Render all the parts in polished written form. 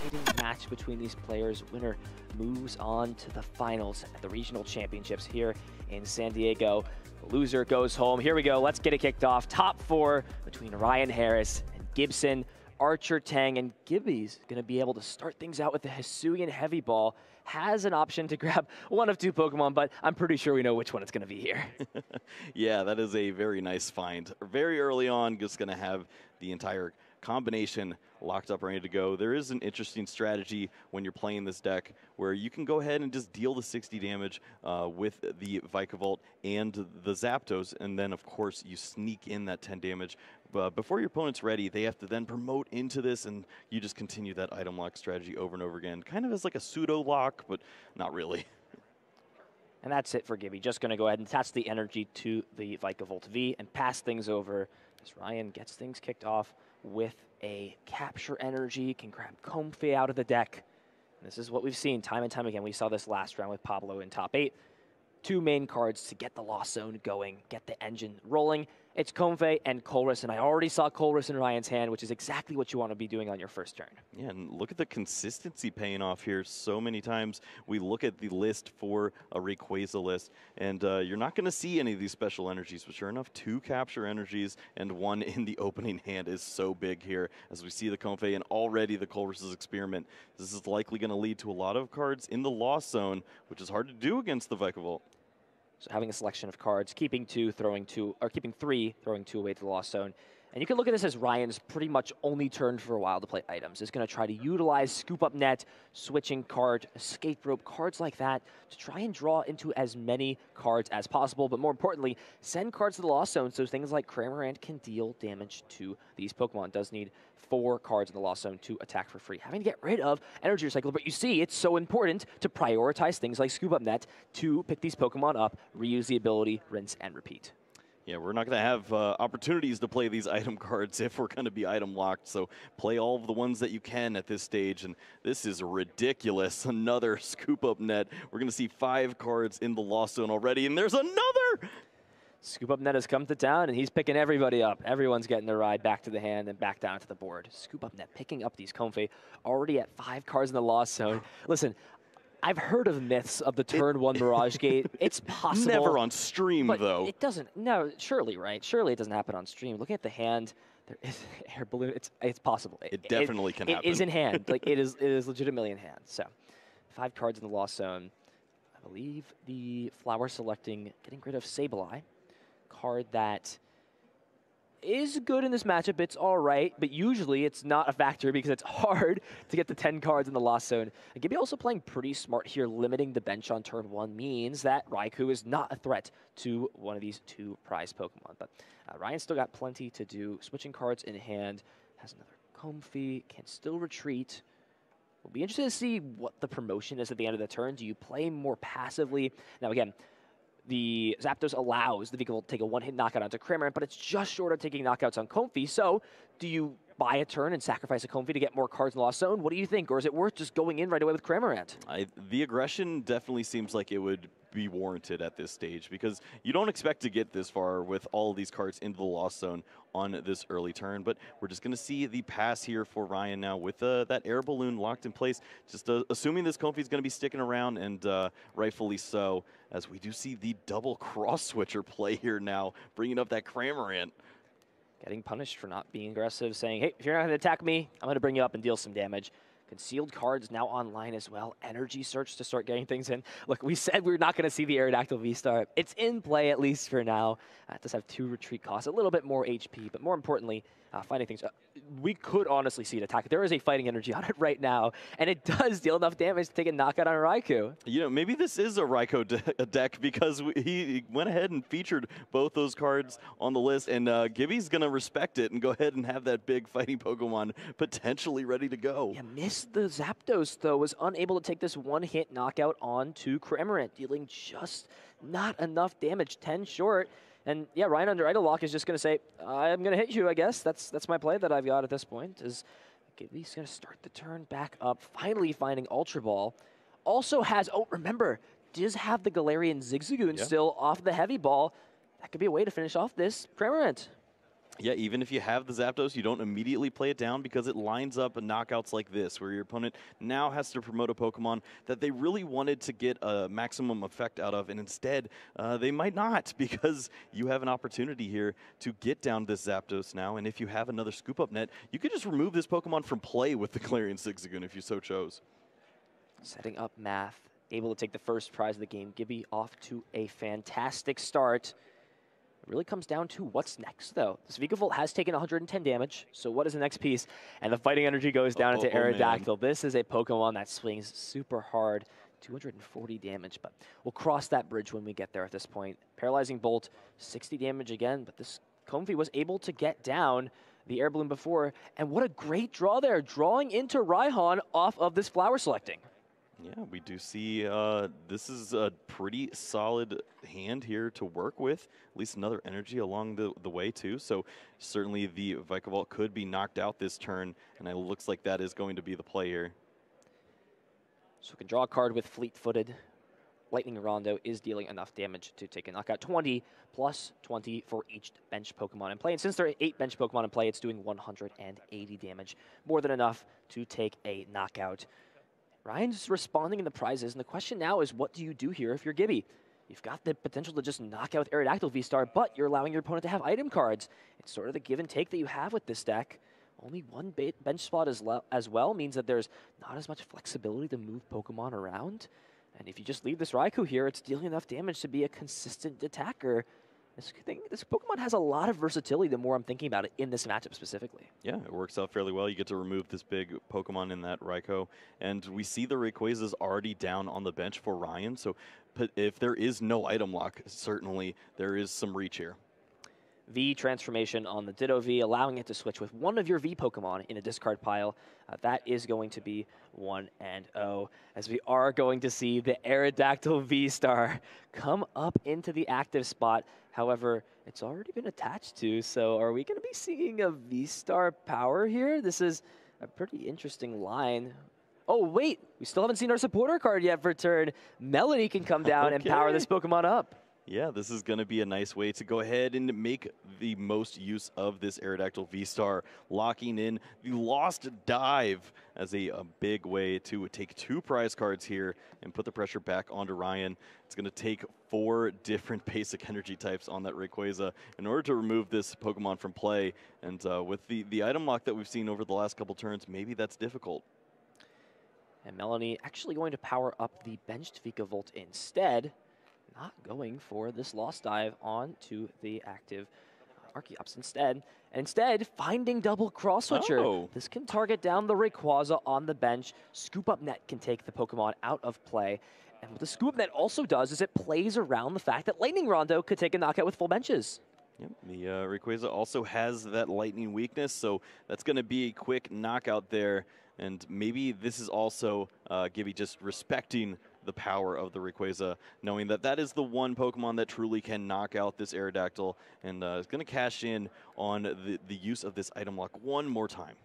exciting match between these players. Winner moves on to the finals at the regional championships here in San Diego. The loser goes home. Here we go. Let's get it kicked off. Top 4 between Ryan Harris and Gibson. Archer-Tang, and Gibby's going to be able to start things out with the Hisuian Heavy Ball. Has an option to grab one of 2 Pokemon, but I'm pretty sure we know which one it's going to be here. Yeah, that is a very nice find. Very early on, just going to have the entire combination locked up, ready to go. There is an interesting strategy when you're playing this deck where you can go ahead and just deal the 60 damage with the Vikavolt and the Zapdos, and then of course you sneak in that 10 damage. Before your opponent's ready, they have to then promote into this, and you just continue that item lock strategy over and over again. Kind of as like a pseudo lock, but not really. And that's it for Gibby. Just going to go ahead and attach the energy to the Vikavolt V and pass things over as Ryan gets things kicked off with a capture energy, can grab Comfey out of the deck. And this is what we've seen time and time again. We saw this last round with Pablo in top 8. 2 main cards to get the Lost Zone going, get the engine rolling. It's Comfey and Colress, and I already saw Colress in Ryan's hand, which is exactly what you want to be doing on your first turn. Yeah, and look at the consistency paying off here. So many times we look at the list for a Rayquaza list, and you're not going to see any of these special energies, but sure enough, 2 capture energies and 1 in the opening hand is so big here. As we see the Comfey and already the Colress's Experiment, this is likely going to lead to a lot of cards in the Lost Zone, which is hard to do against the Vikavolt. So having a selection of cards, keeping 2, throwing 2, or keeping 3, throwing 2 away to the Lost Zone. And you can look at this as Ryan's pretty much only turn for a while to play items. He's going to try to utilize Scoop Up Net, switching card, Escape Rope, cards like that to try and draw into as many cards as possible. But more importantly, send cards to the Lost Zone so things like Cramorant can deal damage to these Pokemon. It does need 4 cards in the Lost Zone to attack for free. Having to get rid of Energy Recycle, but you see, it's so important to prioritize things like Scoop Up Net to pick these Pokemon up, reuse the ability, rinse and repeat. Yeah, we're not going to have opportunities to play these item cards if we're going to be item locked, so play all of the ones that you can at this stage, and this is ridiculous. Another Scoop Up Net. We're going to see 5 cards in the Lost Zone already, and there's another! Scoop Up Net has come to town, and he's picking everybody up. Everyone's getting the ride back to the hand and back down to the board. Scoop Up Net picking up these Comfey, already at 5 cards in the Lost Zone. Listen, I've heard of myths of the turn 1 Mirage Gate. It's possible. Never on stream, though. It doesn't. No, surely, right? Surely it doesn't happen on stream. Looking at the hand, there is air balloon. It's possible. It definitely can happen. It is in hand. Like it is legitimately in hand. So, 5 cards in the Lost Zone. I believe the flower selecting, getting rid of Sableye, card that is good in this matchup. It's all right, but usually it's not a factor because it's hard to get the 10 cards in the Lost Zone. And Gibby also playing pretty smart here. Limiting the bench on turn 1 means that Raikou is not a threat to one of these 2 prize Pokemon. But Ryan's still got plenty to do. Switching cards in hand. Has another Comfey. Can still retreat. We'll be interested to see what the promotion is at the end of the turn. Do you play more passively? Now again, the Zapdos allows the Vika to take a 1-hit knockout onto Cramorant, but it's just short of taking knockouts on Comfey. So, do you buy a turn and sacrifice a Comfey to get more cards in the Lost Zone? What do you think? Or is it worth just going in right away with Cramorant? The aggression definitely seems like it would be warranted at this stage because you don't expect to get this far with all of these cards into the Lost Zone on this early turn, but we're just going to see the pass here for Ryan now with that air balloon locked in place, just assuming this Comfey is going to be sticking around, and rightfully so, as we do see the double cross-switcher play here now, bringing up that Cramorant. Getting punished for not being aggressive, saying, hey, if you're not going to attack me, I'm going to bring you up and deal some damage. Concealed cards now online as well. Energy Search to start getting things in. Look, we said we were not going to see the Aerodactyl V-Star. It's in play, at least for now. It does have 2 retreat costs, a little bit more HP, but more importantly, finding things. We could honestly see it attack. There is a fighting energy on it right now, and it does deal enough damage to take a knockout on a Raikou. You know, maybe this is a Raikou deck because he went ahead and featured both those cards on the list, and Gibby's going to respect it and go ahead and have that big fighting Pokemon potentially ready to go. Yeah, missed the Zapdos, though. Was unable to take this 1-hit knockout onto Cramorant, dealing just not enough damage, 10 short. And yeah, Ryan under idle lock is just going to say, I'm going to hit you, I guess. That's my play that I've got at this point. Is Gibby's going to start the turn back up, finally finding Ultra Ball. Also has, oh, remember, does have the Galarian Zigzagoon still off the Heavy Ball. That could be a way to finish off this Cramorant. Yeah, even if you have the Zapdos, you don't immediately play it down because it lines up knockouts like this, where your opponent now has to promote a Pokemon that they really wanted to get a maximum effect out of, and instead, they might not, because you have an opportunity here to get down this Zapdos now, and if you have another Scoop Up Net, you could just remove this Pokemon from play with the Galarian Zigzagoon if you so chose. Setting up Math, able to take the first prize of the game. Gibby off to a fantastic start. It really comes down to what's next, though. This Vikavolt has taken 110 damage, so what is the next piece? And the fighting energy goes down into Aerodactyl. This is a Pokemon that swings super hard, 240 damage, but we'll cross that bridge when we get there at this point. Paralyzing Bolt, 60 damage again, but this Comfey was able to get down the Air Balloon before, and what a great draw there, drawing into Raihan off of this Flower Selecting. Yeah, we do see this is a pretty solid hand here to work with. At least another energy along the way, too. So certainly the Vikavolt could be knocked out this turn, and it looks like that is going to be the play here. So we can draw a card with Fleet-Footed. Lightning Rondo is dealing enough damage to take a knockout. 20 plus 20 for each bench Pokemon in play. And since there are 8 bench Pokemon in play, it's doing 180 damage. More than enough to take a knockout. Ryan's responding in the prizes, and the question now is, what do you do here if you're Gibby? You've got the potential to just knock out with Aerodactyl V-Star, but you're allowing your opponent to have item cards. It's sort of the give and take that you have with this deck. Only one bench spot as well means that there's not as much flexibility to move Pokemon around. And if you just leave this Raikou here, it's dealing enough damage to be a consistent attacker. This Pokemon has a lot of versatility the more I'm thinking about it in this matchup specifically. Yeah, it works out fairly well. You get to remove this big Pokemon in that Raikou. And we see the Rayquaza's already down on the bench for Ryan. So if there is no item lock, certainly there is some reach here. V transformation on the Ditto V, allowing it to switch with one of your V Pokemon in a discard pile. That is going to be 1-0, as we are going to see the Aerodactyl V-Star come up into the active spot. However, it's already been attached to, so are we going to be seeing a V-Star power here? This is a pretty interesting line. Oh, wait, we still haven't seen our supporter card yet for turn. Melody can come down and power this Pokemon up. Yeah, this is going to be a nice way to go ahead and make the most use of this Aerodactyl V-Star, locking in the Lost Dive as a big way to take 2 prize cards here and put the pressure back onto Ryan. It's going to take 4 different basic energy types on that Rayquaza in order to remove this Pokemon from play. And with the item lock that we've seen over the last couple turns, maybe that's difficult. And Melanie actually going to power up the benched Vikavolt instead. Not going for this Lost Dive onto the active Archeops instead. And instead, finding double Cross Switcher. Oh. This can target down the Rayquaza on the bench. Scoop Up Net can take the Pokemon out of play. And what the Scoop Up Net also does is it plays around the fact that Lightning Rondo could take a knockout with full benches. Yep, the Rayquaza also has that lightning weakness, so that's going to be a quick knockout there. And maybe this is also Gibby just respecting the power of the Rayquaza, knowing that that is the one Pokemon that truly can knock out this Aerodactyl, and is going to cash in on the use of this item lock one more time.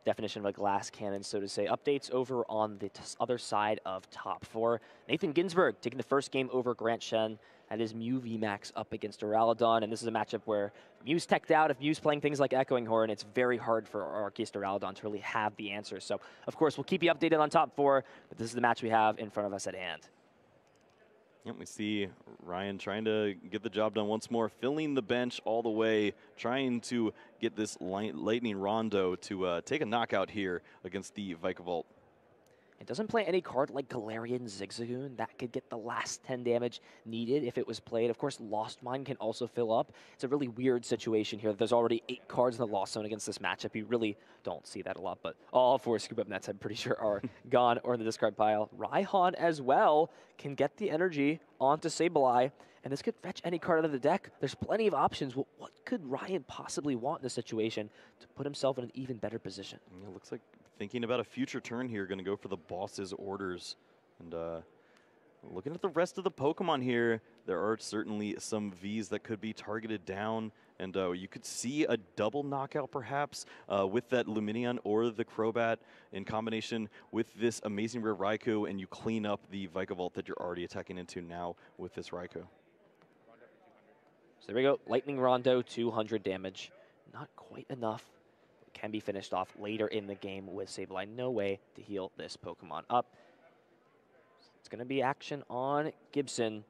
Definition of a glass cannon, so to say. Updates over on the other side of top 4. Nathan Ginsburg taking the first game over Grant Shen. That is Mew VMAX up against Duraludon, and this is a matchup where Mew's teched out. If Mew's playing things like Echoing Horn, it's very hard for Arceus Duraludon to really have the answer. So, of course, we'll keep you updated on top 4, but this is the match we have in front of us at hand. Yep, we see Ryan trying to get the job done once more, filling the bench all the way, trying to get this Lightning Rondo to take a knockout here against the Vikavolt. It doesn't play any card like Galarian Zigzagoon. That could get the last 10 damage needed if it was played. Of course, Lost Mine can also fill up. It's a really weird situation here. There's already 8 cards in the Lost Zone against this matchup. You really don't see that a lot, but all 4 Scoop Up Nets, I'm pretty sure, are gone or in the discard pile. Raihan as well can get the energy onto Sableye, and this could fetch any card out of the deck. There's plenty of options. Well, what could Ryan possibly want in this situation to put himself in an even better position? It looks like thinking about a future turn here, going to go for the boss's orders. And looking at the rest of the Pokemon here, there are certainly some Vs that could be targeted down. And you could see a double knockout perhaps with that Lumineon or the Crobat in combination with this amazing rare Raikou, and you clean up the Vikavolt that you're already attacking into now with this Raikou. So there we go. Lightning Rondo, 200 damage. not quite enough. It can be finished off later in the game with Sableye. No way to heal this Pokemon up. It's going to be action on Gibson.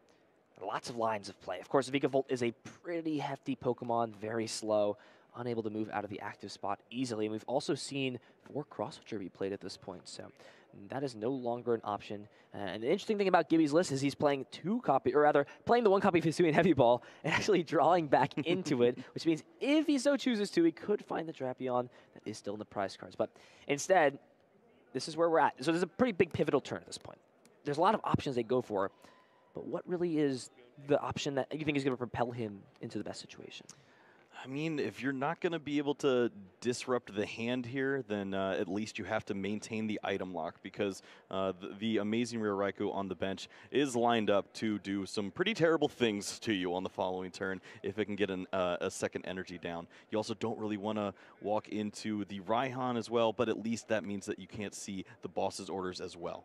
Lots of lines of play. Of course, Vikavolt is a pretty hefty Pokemon, very slow, unable to move out of the active spot easily. And we've also seen 4 Cross Switcher be played at this point, so that is no longer an option. And the interesting thing about Gibby's list is he's playing playing the 1 copy of Hisuian Heavy Ball and actually drawing back into it, which means if he so chooses to, he could find the Drapion that is still in the prize cards. But instead, this is where we're at. So there's a pretty big pivotal turn at this point. There's a lot of options they go for, but what really is the option that you think is going to propel him into the best situation? I mean, if you're not going to be able to disrupt the hand here, then at least you have to maintain the item lock, because the amazing Rare Raikou on the bench is lined up to do some pretty terrible things to you on the following turn if it can get a second energy down. You also don't really want to walk into the Raihan as well, but at least that means that you can't see the boss's orders as well.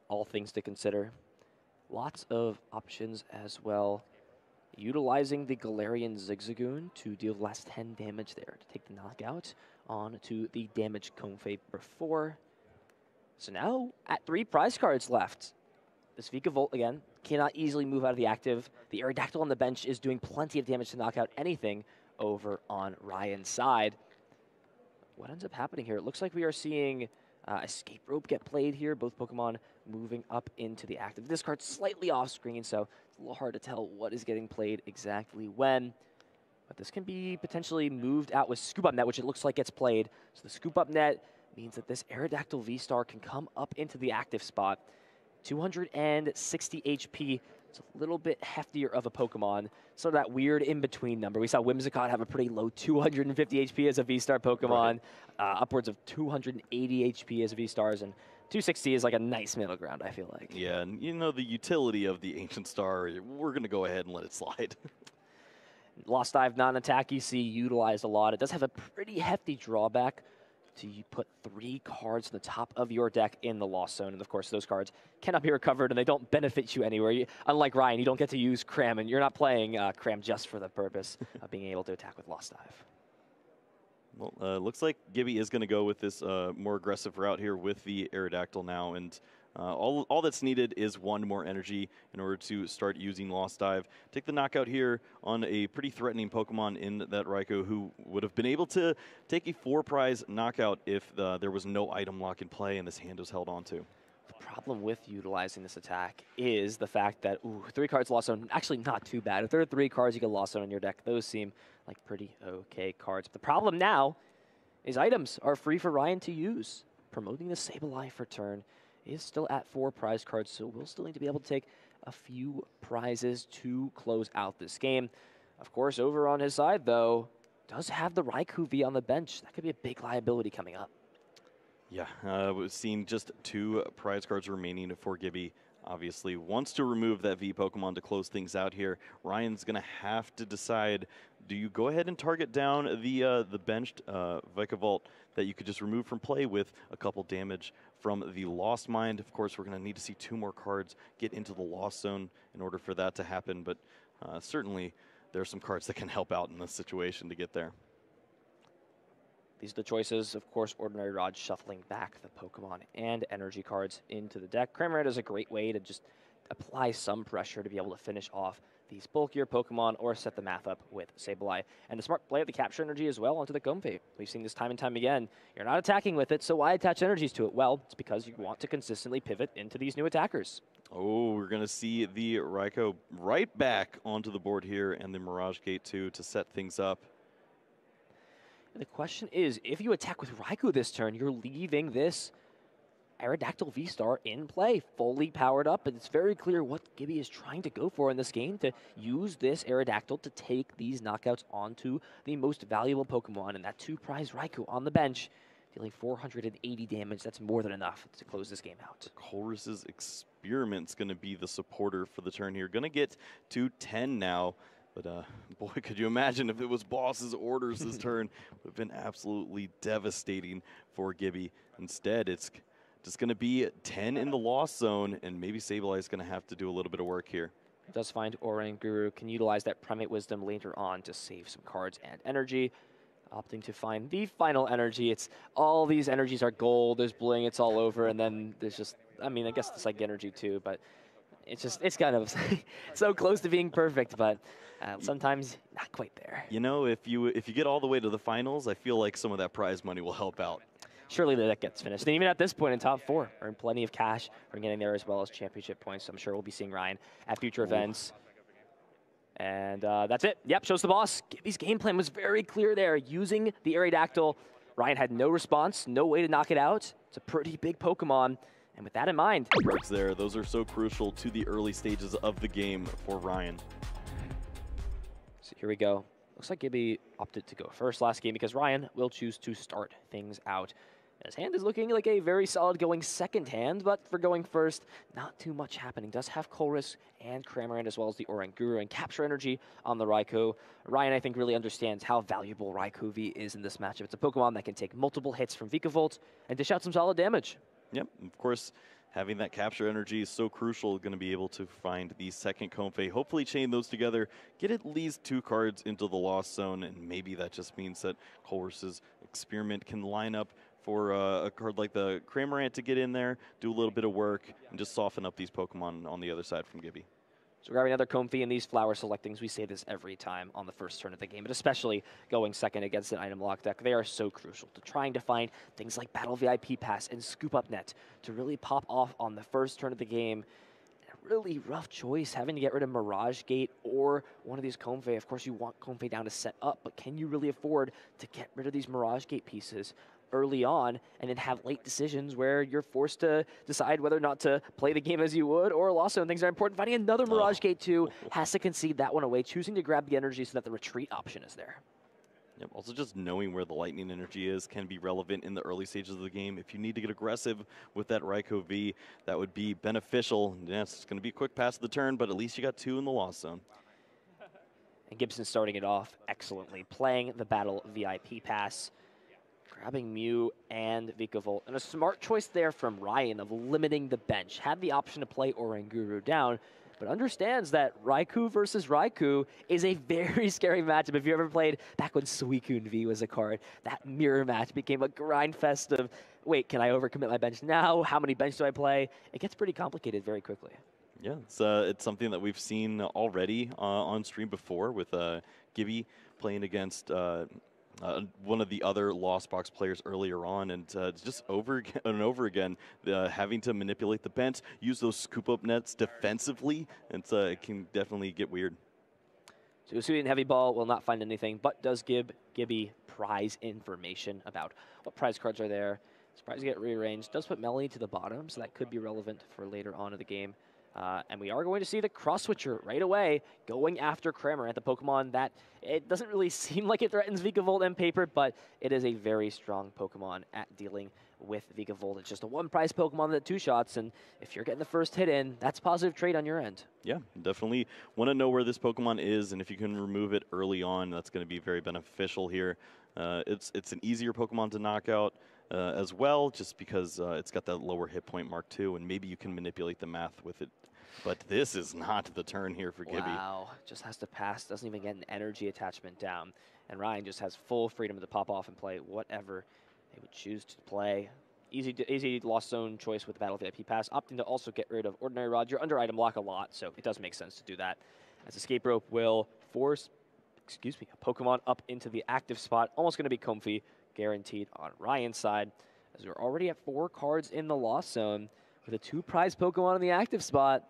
All things to consider. Lots of options as well. Utilizing the Galarian Zigzagoon to deal the last 10 damage there to take the knockout onto the damaged Comfey before. So now at 3 prize cards left. This Vikavolt, again, cannot easily move out of the active. The Aerodactyl on the bench is doing plenty of damage to knock out anything over on Ryan's side. What ends up happening here? It looks like we are seeing Escape Rope get played here. Both Pokemon moving up into the active. This card's slightly off screen, so it's a little hard to tell what is getting played exactly when. But this can be potentially moved out with Scoop Up Net, which it looks like gets played. So the Scoop Up Net means that this Aerodactyl V-Star can come up into the active spot. 260 HP. It's a little bit heftier of a Pokemon. Sort of that weird in-between number. We saw Whimsicott have a pretty low 250 HP as a V-Star Pokemon. Right. Upwards of 280 HP as V-Stars, and 260 is like a nice middle ground, I feel like. Yeah, and you know the utility of the Ancient Star, we're going to go ahead and let it slide. Lost Dive, non-attack, you see utilized a lot. It does have a pretty hefty drawback to put 3 cards in the top of your deck in the Lost Zone. And of course, those cards cannot be recovered and they don't benefit you anywhere. Unlike Ryan, you don't get to use Cram, and you're not playing Cram just for the purpose of being able to attack with Lost Dive. Well, looks like Gibby is going to go with this more aggressive route here with the Aerodactyl now, and all that's needed is 1 more energy in order to start using Lost Dive. Take the knockout here on a pretty threatening Pokemon in that Raikou, who would have been able to take a 4-prize knockout if there was no item lock in play and this hand was held onto. The problem with utilizing this attack is the fact that 3 cards Lost Zone, actually not too bad. If there are 3 cards you get Lost Zone in your deck, those seem like pretty okay cards. But the problem now is items are free for Ryan to use. Promoting the Sableye for turn is still at 4 prize cards, so we'll still need to be able to take a few prizes to close out this game. Of course, over on his side, though, does have the Raikou V on the bench. That could be a big liability coming up. Yeah, we've seen just 2 prize cards remaining for Gibby. Obviously wants to remove that V Pokemon to close things out here. Ryan's going to have to decide, do you go ahead and target down the benched Vikavolt that you could just remove from play with a couple damage from the Lost Mind? Of course, we're going to need to see 2 more cards get into the Lost Zone in order for that to happen, but certainly there are some cards that can help out in this situation to get there. These are the choices. Of course, Ordinary Rod shuffling back the Pokemon and energy cards into the deck. Cramorant is a great way to just apply some pressure to be able to finish off these bulkier Pokemon or set the math up with Sableye. And the smart play of the capture energy as well onto the Comfey. We've seen this time and time again. You're not attacking with it, so why attach energies to it? Well, it's because you want to consistently pivot into these new attackers. Oh, we're going to see the Raikou right back onto the board here, and the Mirage Gate too to set things up. And the question is, if you attack with Raikou this turn, you're leaving this Aerodactyl V-Star in play, fully powered up, and it's very clear what Gibby is trying to go for in this game, to use this Aerodactyl to take these knockouts onto the most valuable Pokemon, and that 2-prize Raikou on the bench, dealing 480 damage. That's more than enough to close this game out. Colress's Experiment's going to be the supporter for the turn here. Going to get to 10 now. But, boy, could you imagine if it was Boss's orders this turn. Would have been absolutely devastating for Gibby. Instead, it's just going to be 10 in the Lost Zone, and maybe Sableye is going to have to do a little bit of work here. Does find Orang Guru, can utilize that Primate Wisdom later on to save some cards and energy. Opting to find the final energy. It's all these energies are gold, there's bling, it's all over, and then there's just, I mean, I guess it's like energy too, but it's kind of so close to being perfect, but sometimes not quite there. You know, if you get all the way to the finals, I feel like some of that prize money will help out. Surely that gets finished. And even at this point in top 4, earn plenty of cash for getting there as well as championship points. So I'm sure we'll be seeing Ryan at future events. And that's it. Yep, shows the boss. Gibby's game plan was very clear there. Using the Aerodactyl, Ryan had no response, no way to knock it out. It's a pretty big Pokemon. And with that in mind, cards there, those are so crucial to the early stages of the game for Ryan. So here we go. Looks like Gibby opted to go first last game because Ryan will choose to start things out. His hand is looking like a very solid going second hand, but for going first, not too much happening. Does have Colress and Cramorant as well as the Oranguru and Capture Energy on the Raikou. Ryan, I think, really understands how valuable Raikou V is in this matchup. It's a Pokemon that can take multiple hits from Vikavolt and dish out some solid damage. Yep, of course, having that Capture Energy is so crucial, going to be able to find the second Comfey, hopefully chain those together, get at least 2 cards into the Lost Zone, and maybe that just means that Colress's Experiment can line up for a card like the Cramorant to get in there, do a little bit of work, and just soften up these Pokemon on the other side from Gibby. So grabbing another Comfey in these flower selectings, we say this every time on the first turn of the game, but especially going second against an item lock deck, they are so crucial to trying to find things like Battle VIP Pass and Scoop Up Net to really pop off on the first turn of the game. A really rough choice, having to get rid of Mirage Gate or one of these Comfey. Of course, you want Comfey down to set up, but can you really afford to get rid of these Mirage Gate pieces early on and then have late decisions where you're forced to decide whether or not to play the game as you would or Lost Zone? Things are important. Finding another Mirage Gate too, has to concede that one away, choosing to grab the energy so that the retreat option is there. Yep. Also, just knowing where the lightning energy is can be relevant in the early stages of the game. If you need to get aggressive with that Raikou V, that would be beneficial. Yes, it's going to be a quick pass of the turn, but at least you got 2 in the Lost Zone. And Gibson starting it off excellently, playing the Battle VIP Pass, grabbing Mew and Vikavolt. And a smart choice there from Ryan of limiting the bench. Had the option to play Oranguru down, but understands that Raikou versus Raikou is a very scary matchup. If you ever played back when Suicune V was a card, that mirror match became a grind fest of, wait, can I overcommit my bench now? How many bench do I play? It gets pretty complicated very quickly. Yeah, it's something that we've seen already on stream before with Gibby playing against one of the other Lost Box players earlier on, and just over and over again, having to manipulate the bench, use those scoop-up nets defensively, and it can definitely get weird. So Suicune Heavy Ball will not find anything, but does give Gibby prize information about what prize cards are there. Surprised to get rearranged. Does put Melanie to the bottom, so that could be relevant for later on in the game. And we are going to see the Cross Switcher right away going after Cramorant, the Pokemon that it doesn't really seem like it threatens Vikavolt and paper, but it is a very strong Pokemon at dealing with Vikavolt. It's just a 1-prize Pokemon that 2 shots, and if you're getting the first hit in, that's positive trade on your end. Yeah, definitely want to know where this Pokemon is, and if you can remove it early on, that's going to be very beneficial here. It's an easier Pokemon to knock out as well, just because it's got that lower hit point mark too, and maybe you can manipulate the math with it. But this is not the turn here for Gibby. Wow, just has to pass, doesn't even get an energy attachment down. And Ryan just has full freedom to pop off and play whatever they would choose to play. Easy Lost Zone choice with the Battle VIP Pass, opting to also get rid of Ordinary Rod. You're under item lock a lot, so it does make sense to do that. As Escape Rope will force, a Pokemon up into the active spot. Almost going to be Comfey, guaranteed on Ryan's side, as we're already at 4 cards in the Lost Zone with a 2-prize Pokemon in the active spot.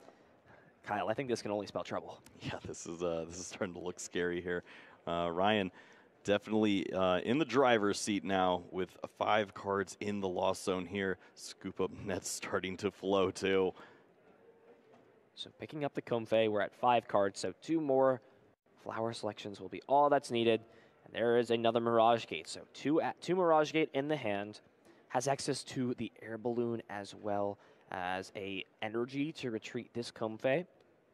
Kyle, I think this can only spell trouble. Yeah, this is starting to look scary here. Ryan definitely in the driver's seat now with 5 cards in the Lost Zone here. Scoop Up Nets starting to flow too. So picking up the Comfey, we're at 5 cards, so 2 more flower selections will be all that's needed. And there is another Mirage Gate, so 2 Mirage Gate in the hand. Has access to the Air Balloon as well as a energy to retreat this Comfey.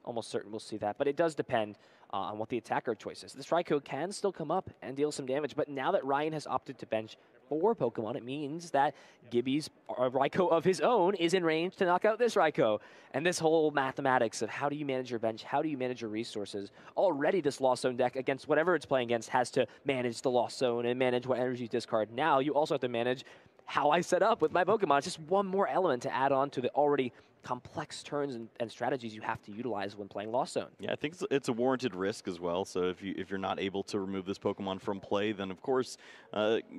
Almost certain we'll see that, but it does depend on what the attacker choice is. This Raikou can still come up and deal some damage, but now that Ryan has opted to bench 4 Pokemon, it means that Gibby's Raikou of his own is in range to knock out this Raikou. And this whole mathematics of how do you manage your bench, how do you manage your resources, already this Lost Zone deck against whatever it's playing against has to manage the Lost Zone and manage what energy you discard. Now you also have to manage how I set up with my Pokemon. It's just one more element to add on to the already complex turns and strategies you have to utilize when playing Lost Zone. Yeah, I think it's a warranted risk as well. So if you're not able to remove this Pokemon from play, then of course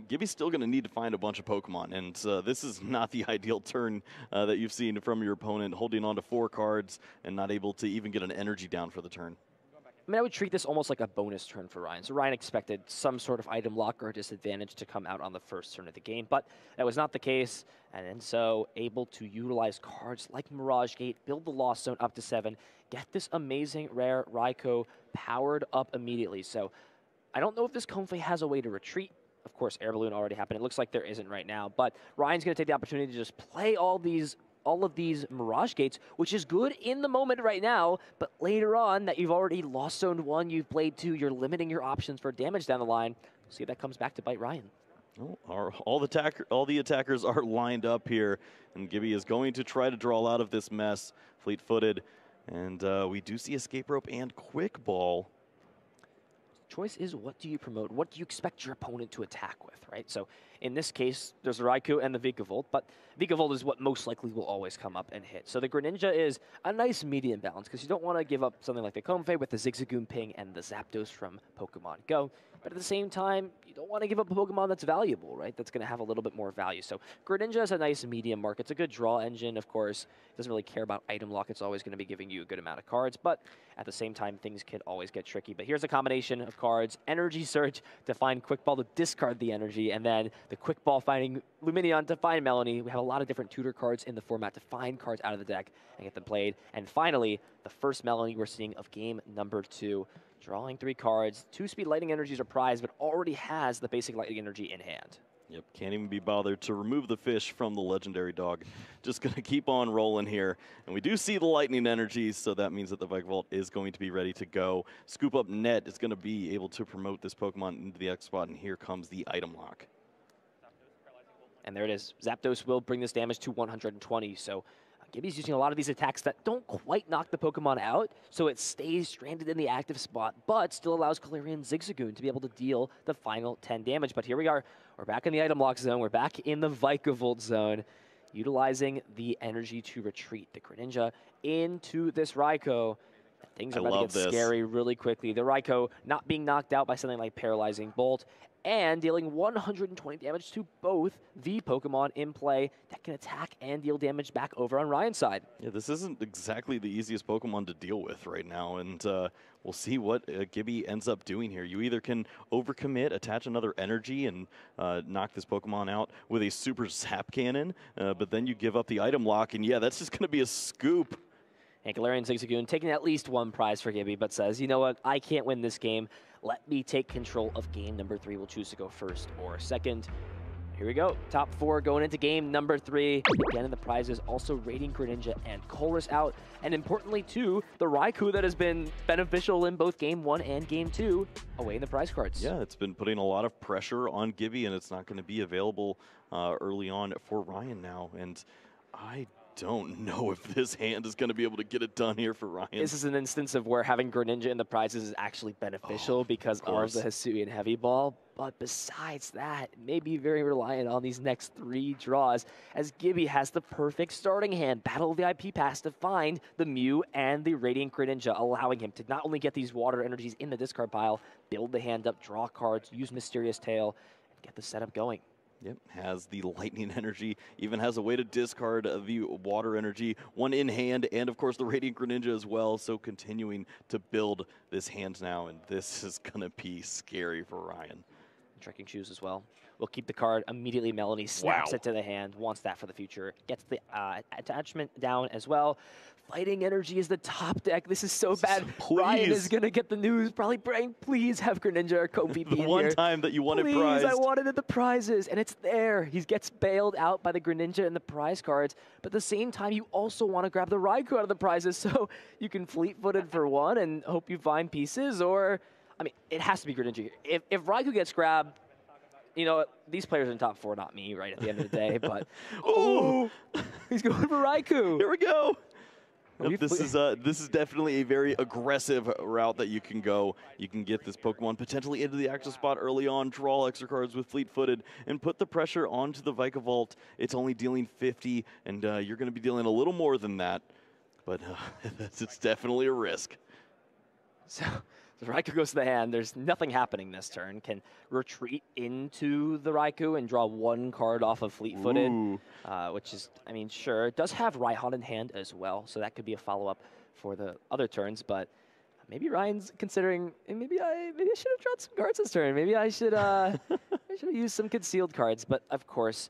Gibby's still going to need to find a bunch of Pokemon, and this is not the ideal turn that you've seen from your opponent, holding on to 4 cards and not able to even get an energy down for the turn. I mean, I would treat this almost like a bonus turn for Ryan. So Ryan expected some sort of item lock or disadvantage to come out on the first turn of the game, but that was not the case. And so able to utilize cards like Mirage Gate, build the Lost Zone up to 7, get this amazing rare Raikou powered up immedately. So I don't know if this Comfey has a way to retreat. Of course, Air Balloon already happened. It looks like there isn't right now, but Ryan's going to take the opportunity to just play all of these Mirage Gates, which is good in the moment right now, but later on that you've already Lost Zoned 1, you've played 2, you're limiting your options for damage down the line. See if that comes back to bite Ryan. Oh, all the attackers are lined up here, and Gibby is going to try to draw out of this mess, fleet-footed, and we do see Escape Rope and Quick Ball. Choice is, what do you promote? What do you expect your opponent to attack with, right? So in this case, there's the Raikou and the Vikavolt, but Vikavolt is what most likely will always come up and hit. So the Greninja is a nice medium balance because you don't want to give up something like the Comfey with the Zigzagoon Ping and the Zapdos from Pokemon Go. But at the same time, you don't want to give up a Pokemon that's valuable, right? That's going to have a little bit more value. So Greninja is a nice medium mark. It's a good draw engine, of course. It doesn't really care about item lock. It's always going to be giving you a good amount of cards. But at the same time, things can always get tricky. But here's a combination of cards. Energy Search to find Quick Ball to discard the energy. And then the Quick Ball finding Luminion to find Melanie. We have a lot of different tutor cards in the format to find cards out of the deck and get them played. And finally, the first Melanie we're seeing of game number 2. Drawing 3 cards, 2-speed lightning energies are prized, but already has the basic lightning energy in hand. Yep, can't even be bothered to remove the fish from the legendary dog. Just going to keep on rolling here. And we do see the lightning energies, so that means that the Vikavolt is going to be ready to go. Scoop Up Net is going to be able to promote this Pokemon into the X spot, and here comes the item lock. And there it is. Zapdos will bring this damage to 120, so Gibby's using a lot of these attacks that don't quite knock the Pokemon out, so it stays stranded in the active spot, but still allows Galarian Zigzagoon to be able to deal the final 10 damage. But here we are. We're back in the item lock zone. We're back in the Vikavolt zone, utilizing the energy to retreat the Greninja into this Raikou. Things are about to get scary really quickly. The Raikou not being knocked out by something like Paralyzing Bolt, and dealing 120 damage to both the Pokemon in play that can attack and deal damage back over on Ryan's side. Yeah, this isn't exactly the easiest Pokemon to deal with right now, and we'll see what Gibby ends up doing here. You either can overcommit, attach another energy, and knock this Pokemon out with a Super Zap Cannon, but then you give up the item lock, and yeah, that's just going to be a scoop. And Galarian Zigzagoon taking at least 1 prize for Gibby, but says, you know what, I can't win this game. Let me take control of game number 3. We'll choose to go first or second. Here we go. Top 4 going into game number 3. Again in the prizes, also Radiant Greninja and Colress out. And importantly, too, the Raikou that has been beneficial in both game 1 and game 2 away in the prize cards. Yeah, it's been putting a lot of pressure on Gibby, and it's not going to be available early on for Ryan now. And I don't know if this hand is going to be able to get it done here for Ryan. This is an instance of where having Greninja in the prizes is actually beneficial because of the Hisuian Heavy Ball. But besides that, may be very reliant on these next 3 draws, as Gibby has the perfect starting hand. Battle of the IP Pass to find the Mew and the Radiant Greninja, allowing him to not only get these water energies in the discard pile, build the hand up, draw cards, use Mysterious Tail, and get the setup going. Yep, has the lightning energy, even has a way to discard the water energy, 1 in hand, and of course the Radiant Greninja as well, so continuing to build this hand now, and this is going to be scary for Ryan. Trekking Shoes as well. We'll keep the card immediately. Melanie snaps it to the hand, wants that for the future, gets the attachment down as well. Fighting Energy is the top deck. This is so bad. Please. Ryan is going to get the news, probably praying, please have Greninja or Kobe be in one here. time that you wanted please, prized. I wanted it the prizes, and it's there. He gets bailed out by the Greninja and the prize cards, but at the same time, you also want to grab the Raikou out of the prizes, so you can fleet-footed for 1 and hope you find pieces, or, I mean, it has to be Greninja here. If Raikou gets grabbed, you know, these players in top 4, not me, right, at the end of the day, but... Oh! He's going for Raikou! Here we go! Yep, We've this is definitely a very aggressive route that you can go. You can get this Pokemon potentially into the active spot early on, draw extra cards with Fleet-Footed, and put the pressure onto the Vika Vault. It's only dealing 50, and you're going to be dealing a little more than that, but it's definitely a risk. So Raikou goes to the hand. There's nothing happening this turn. Can retreat into the Raikou and draw 1 card off of Fleet-Footed, which is, I mean, sure. It does have Raihan in hand as well, so that could be a follow-up for the other turns. But maybe Ryan's considering, maybe I should have drawn some cards this turn. Maybe I should I should have used some concealed cards. But of course,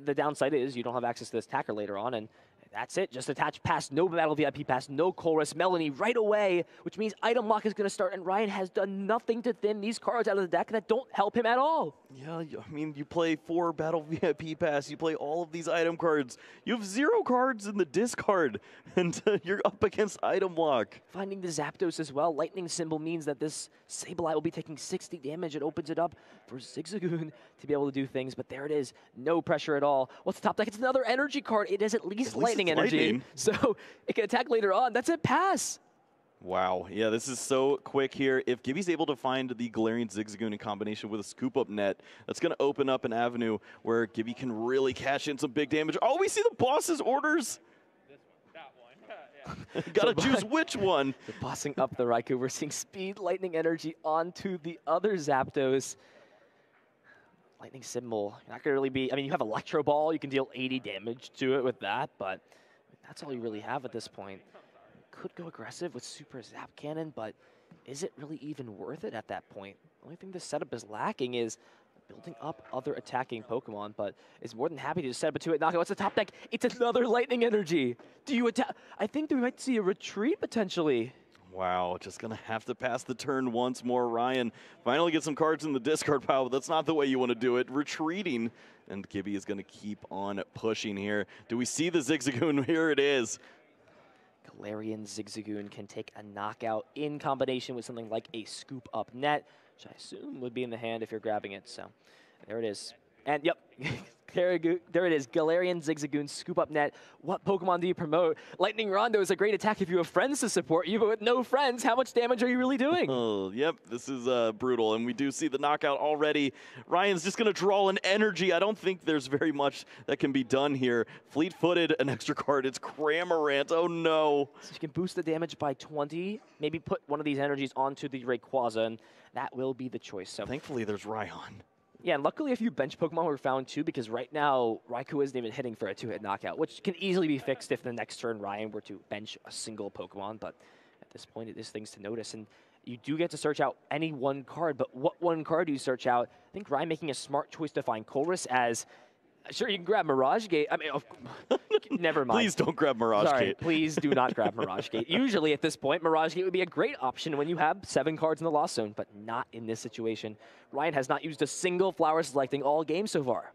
the downside is you don't have access to this attacker later on, and that's it. Just attach pass, no battle VIP pass, no Chorus, Melanie right away, which means item lock is going to start, and Ryan has done nothing to thin these cards out of the deck that don't help him at all. Yeah, I mean, you play 4 battle VIP pass, you play all of these item cards. You have 0 cards in the discard, and you're up against item lock. Finding the Zapdos as well. Lightning symbol means that this Sableye will be taking 60 damage. It opens it up for Zigzagoon to be able to do things, but there it is. No pressure at all. What's the top deck? It's another energy card. It is at least lightning energy. So it can attack later on. That's it, pass. Wow, yeah, this is so quick here. If Gibby's able to find the Galarian Zigzagoon in combination with a scoop-up net, that's going to open up an avenue where Gibby can really cash in some big damage. Oh, we see the boss's orders. This one, that one. Yeah. Gotta choose which one. The bossing up the Raikou. We're seeing speed, lightning energy onto the other Zapdos. Lightning symbol, not gonna really be, I mean, you have Electro Ball, you can deal 80 damage to it with that, but that's all you really have at this point. Could go aggressive with Super Zap Cannon, but is it really even worth it at that point? The only thing this setup is lacking is building up other attacking Pokemon, but is more than happy to just set up a 2-hit knockout. What's the top deck? It's another lightning energy. Do you attack? I think that we might see a retreat potentially. Wow, just going to have to pass the turn once more. Ryan finally get some cards in the discard pile, but that's not the way you want to do it. Retreating, and Gibby is going to keep on pushing here. Do we see the Zigzagoon? Here it is. Galarian Zigzagoon can take a knockout in combination with something like a scoop up net, which I assume would be in the hand if you're grabbing it. So there it is. And yep, there it is. Galarian Zigzagoon, scoop up net. What Pokemon do you promote? Lightning Rondo is a great attack if you have friends to support you, but with no friends, how much damage are you really doing? Oh, yep, this is brutal, and we do see the knockout already. Ryan's just going to draw an energy. I don't think there's very much that can be done here. Fleet-Footed, an extra card. It's Cramorant. Oh, no. So you can boost the damage by 20, maybe put one of these energies onto the Rayquaza, and that will be the choice. So thankfully, there's Raihan. Yeah, and luckily a few bench Pokemon were found too, because right now Raikou isn't even hitting for a 2-hit knockout, which can easily be fixed if the next turn Ryan were to bench a single Pokemon. But at this point, it is things to notice. And you do get to search out any one card, but what one card do you search out? I think Ryan making a smart choice to find Chorus as... Sure, you can grab Mirage Gate. I mean, never mind. Please don't grab Mirage Sorry, Gate. Please do not grab Mirage Gate. Usually at this point, Mirage Gate would be a great option when you have 7 cards in the Lost Zone, but not in this situation. Ryan has not used a single flower selecting all game so far.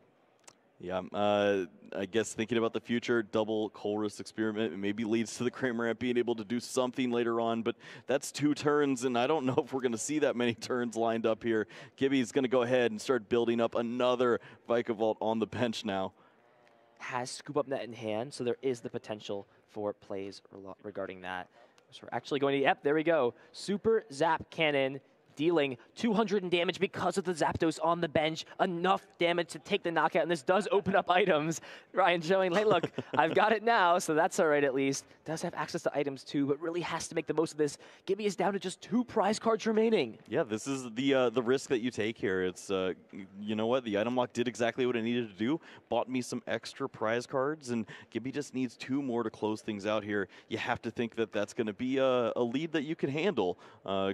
Yeah, I guess thinking about the future, double Chorus experiment maybe leads to the Cramorant being able to do something later on, but that's 2 turns, and I don't know if we're going to see that many turns lined up here. Gibby's going to go ahead and start building up another Vika Vault on the bench now. Has Scoop Up Net in hand, so there is the potential for plays regarding that. So we're actually going to, yep, there we go. Super Zap Cannon, dealing 200 in damage because of the Zapdos on the bench. Enough damage to take the knockout, and this does open up items. Ryan showing, hey, look, I've got it now, so that's all right at least. Does have access to items too, but really has to make the most of this. Gibby is down to just 2 prize cards remaining. Yeah, this is the risk that you take here. It's, you know what, the item lock did exactly what it needed to do. Bought me some extra prize cards, and Gibby just needs 2 more to close things out here. You have to think that that's going to be a lead that you can handle,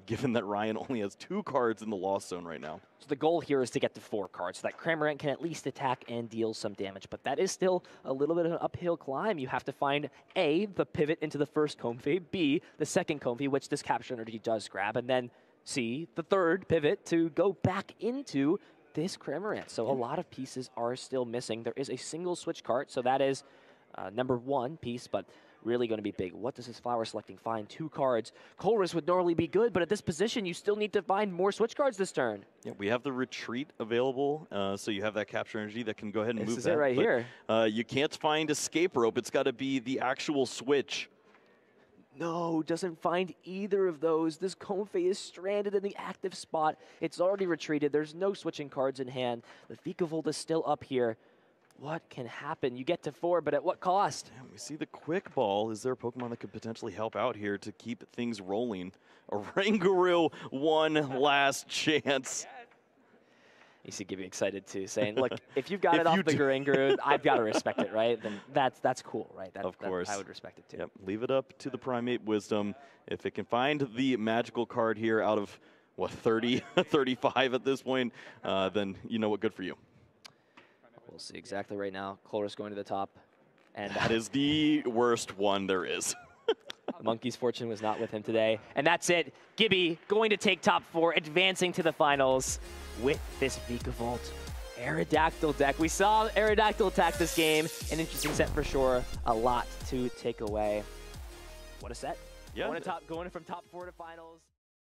given that Ryan only has 2 cards in the Lost Zone right now. So the goal here is to get to 4 cards so that Cramorant can at least attack and deal some damage. But that is still a little bit of an uphill climb. You have to find A, the pivot into the first Comfey, B, the second Comfey, which this Capture Energy does grab, and then C, the third pivot to go back into this Cramorant. So a lot of pieces are still missing. There is a single switch card, so that is number 1 piece, but really going to be big. What does this flower selecting find? 2 cards. Colress would normally be good, but at this position, you still need to find more switch cards this turn. Yeah, we have the retreat available, so you have that capture energy that can go ahead and move that. This is it right here. You can't find escape rope. It's got to be the actual switch. No, doesn't find either of those. This Comfey is stranded in the active spot. It's already retreated. There's no switching cards in hand. The Vikavolt is still up here. What can happen? You get to 4, but at what cost? Damn, we see the quick ball. Is there a Pokemon that could potentially help out here to keep things rolling? A Rangaroo, one last chance. You see Gibby excited too, saying, look, if you've got it off the Rangaroo, I've got to respect it, right? Then that's cool, right? Of course. I would respect it too. Yep, leave it up to the Primate Wisdom. If it can find the magical card here out of, what, 30, 35 at this point, then you know what, good for you. We'll see exactly right now. Colress going to the top. And that is the worst one there is. Monkey's fortune was not with him today. And that's it. Gibby going to take top 4, advancing to the finals with this Vikavolt Aerodactyl deck. We saw Aerodactyl attack this game. An interesting set for sure. A lot to take away. What a set. Yeah. Going from top 4 to finals.